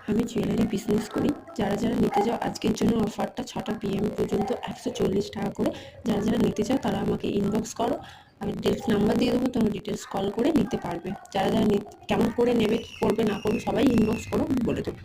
আমি jewellery business করি। যারা যারা নিতে চাও আজকের জন্য অফারটা 6টা PM পর্যন্ত 140 টাকা করে। যারা যারা নিতে চাও তারা আমাকে ইনবক্স করো, আমি ডিটেলস নাম্বার দিয়ে দেবো, তোমরা ডিটেলস কল করে নিতে পারবে। যারা যারা কেমন করে নেবে, কী করবে না করবে সবাই ইনবক্স করো, আমি বলে দেবো।